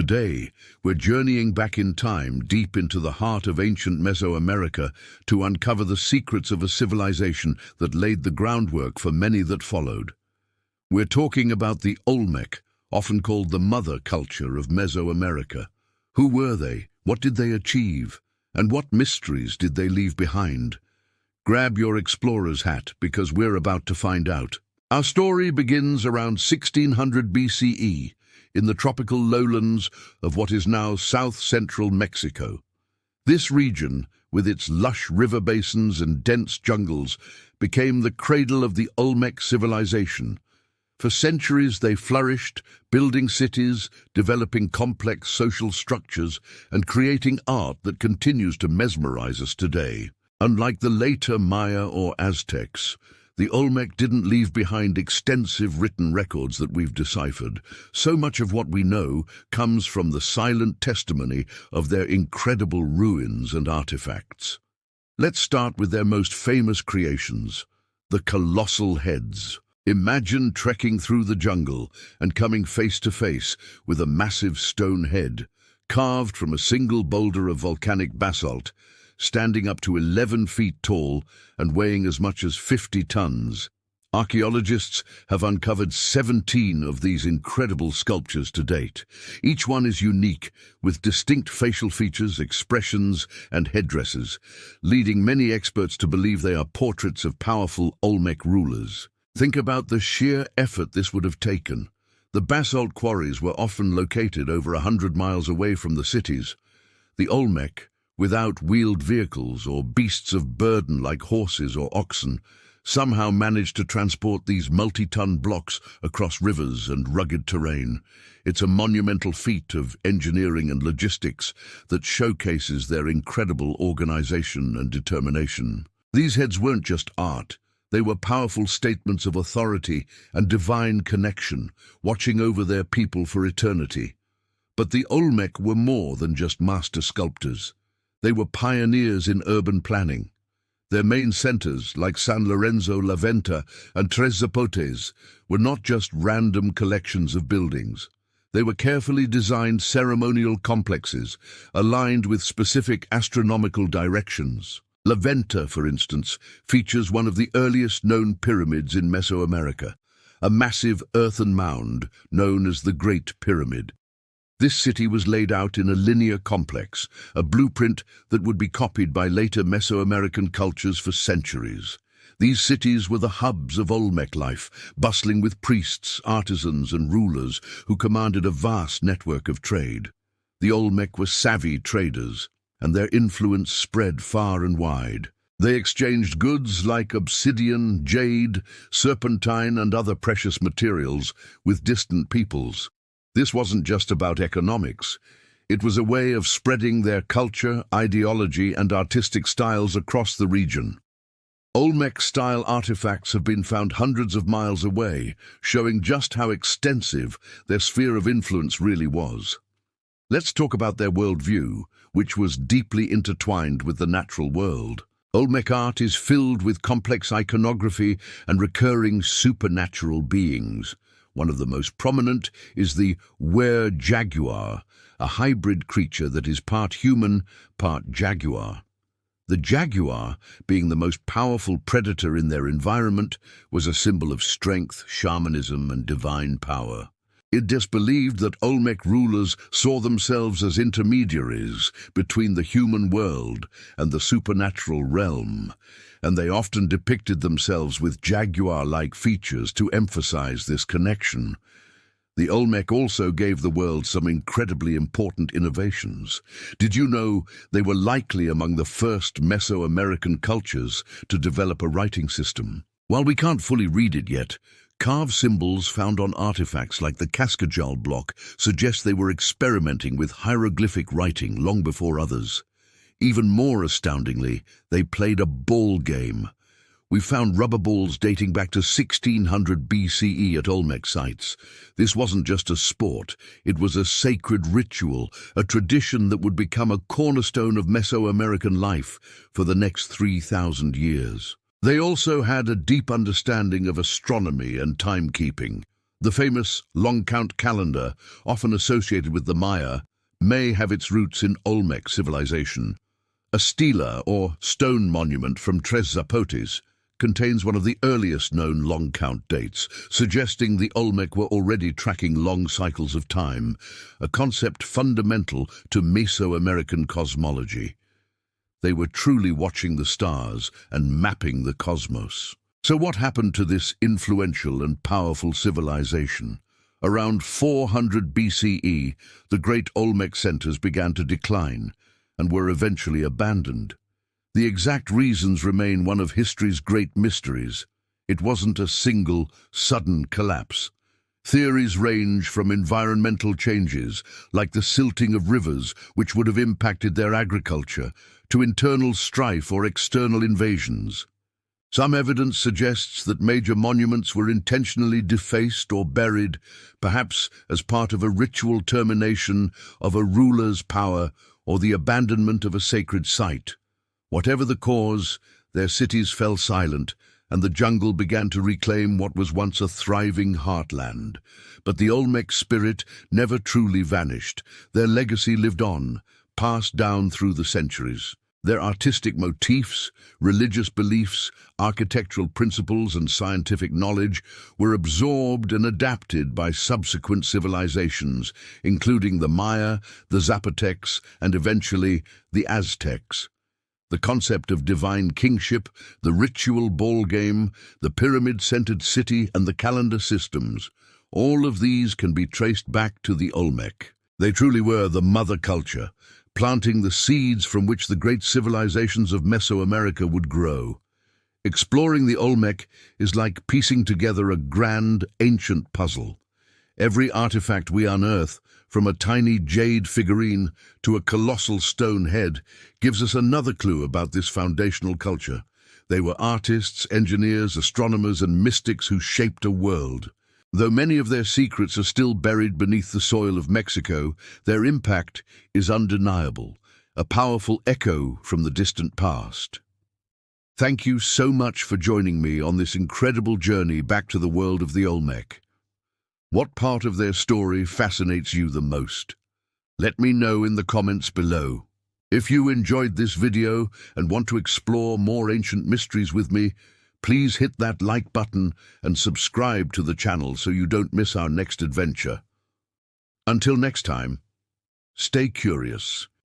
Today, we're journeying back in time, deep into the heart of ancient Mesoamerica, to uncover the secrets of a civilization that laid the groundwork for many that followed. We're talking about the Olmec, often called the mother culture of Mesoamerica. Who were they? What did they achieve? And what mysteries did they leave behind? Grab your explorer's hat, because we're about to find out. Our story begins around 1600 BCE, in the tropical lowlands of what is now south-central Mexico. This region, with its lush river basins and dense jungles, became the cradle of the Olmec Civilization. For centuries they flourished, building cities, developing complex social structures, and creating art that continues to mesmerize us today. Unlike the later Maya or Aztecs, the Olmec didn't leave behind extensive written records that we've deciphered. So much of what we know comes from the silent testimony of their incredible ruins and artifacts. Let's start with their most famous creations, the colossal heads. Imagine trekking through the jungle and coming face to face with a massive stone head, carved from a single boulder of volcanic basalt, standing up to 11 feet tall and weighing as much as 50 tons. Archaeologists have uncovered 17 of these incredible sculptures to date. Each one is unique, with distinct facial features, expressions, and headdresses, leading many experts to believe they are portraits of powerful Olmec rulers. Think about the sheer effort this would have taken. The basalt quarries were often located over 100 miles away from the cities. The Olmec, without wheeled vehicles or beasts of burden like horses or oxen, somehow managed to transport these multi-ton blocks across rivers and rugged terrain. It's a monumental feat of engineering and logistics that showcases their incredible organization and determination. These heads weren't just art. They were powerful statements of authority and divine connection, watching over their people for eternity. But the Olmec were more than just master sculptors. They were pioneers in urban planning. Their main centers, like San Lorenzo La Venta and Tres Zapotes, were not just random collections of buildings. They were carefully designed ceremonial complexes, aligned with specific astronomical directions. La Venta, for instance, features one of the earliest known pyramids in Mesoamerica, a massive earthen mound known as the Great Pyramid. This city was laid out in a linear complex, a blueprint that would be copied by later Mesoamerican cultures for centuries. These cities were the hubs of Olmec life, bustling with priests, artisans, and rulers who commanded a vast network of trade. The Olmec were savvy traders, and their influence spread far and wide. They exchanged goods like obsidian, jade, serpentine, and other precious materials with distant peoples. This wasn't just about economics. It was a way of spreading their culture, ideology, and artistic styles across the region. Olmec-style artifacts have been found hundreds of miles away, showing just how extensive their sphere of influence really was. Let's talk about their worldview, which was deeply intertwined with the natural world. Olmec art is filled with complex iconography and recurring supernatural beings. One of the most prominent is the were-jaguar, a hybrid creature that is part human, part jaguar. The jaguar, being the most powerful predator in their environment, was a symbol of strength, shamanism, and divine power. It is believed that Olmec rulers saw themselves as intermediaries between the human world and the supernatural realm, and they often depicted themselves with jaguar-like features to emphasize this connection. The Olmec also gave the world some incredibly important innovations. Did you know they were likely among the first Mesoamerican cultures to develop a writing system? While we can't fully read it yet, carved symbols found on artifacts like the Cascajal block suggest they were experimenting with hieroglyphic writing long before others. Even more astoundingly, they played a ball game. We found rubber balls dating back to 1600 BCE at Olmec sites. This wasn't just a sport, it was a sacred ritual, a tradition that would become a cornerstone of Mesoamerican life for the next 3,000 years. They also had a deep understanding of astronomy and timekeeping. The famous long count calendar, often associated with the Maya, may have its roots in Olmec Civilization. A stela, or stone monument from Tres Zapotes, contains one of the earliest known long count dates, suggesting the Olmec were already tracking long cycles of time, a concept fundamental to Mesoamerican cosmology. They were truly watching the stars and mapping the cosmos. So what happened to this influential and powerful civilization? Around 400 BCE, the great Olmec centers began to decline and were eventually abandoned. The exact reasons remain one of history's great mysteries. It wasn't a single, sudden collapse. Theories range from environmental changes, like the silting of rivers, which would have impacted their agriculture, to internal strife or external invasions. Some evidence suggests that major monuments were intentionally defaced or buried, perhaps as part of a ritual termination of a ruler's power or the abandonment of a sacred site. Whatever the cause, their cities fell silent, and the jungle began to reclaim what was once a thriving heartland. But the Olmec spirit never truly vanished. Their legacy lived on, passed down through the centuries. Their artistic motifs, religious beliefs, architectural principles, and scientific knowledge were absorbed and adapted by subsequent civilizations, including the Maya, the Zapotecs, and eventually the Aztecs. The concept of divine kingship, the ritual ball game, the pyramid-centered city, and the calendar systems, all of these can be traced back to the Olmec. They truly were the mother culture, planting the seeds from which the great civilizations of Mesoamerica would grow. Exploring the Olmec is like piecing together a grand, ancient puzzle. Every artifact we unearth, from a tiny jade figurine to a colossal stone head, gives us another clue about this foundational culture. They were artists, engineers, astronomers, and mystics who shaped a world. Though many of their secrets are still buried beneath the soil of Mexico, their impact is undeniable, a powerful echo from the distant past. Thank you so much for joining me on this incredible journey back to the world of the Olmec. What part of their story fascinates you the most? Let me know in the comments below. If you enjoyed this video and want to explore more ancient mysteries with me, please hit that like button and subscribe to the channel so you don't miss our next adventure. Until next time, stay curious.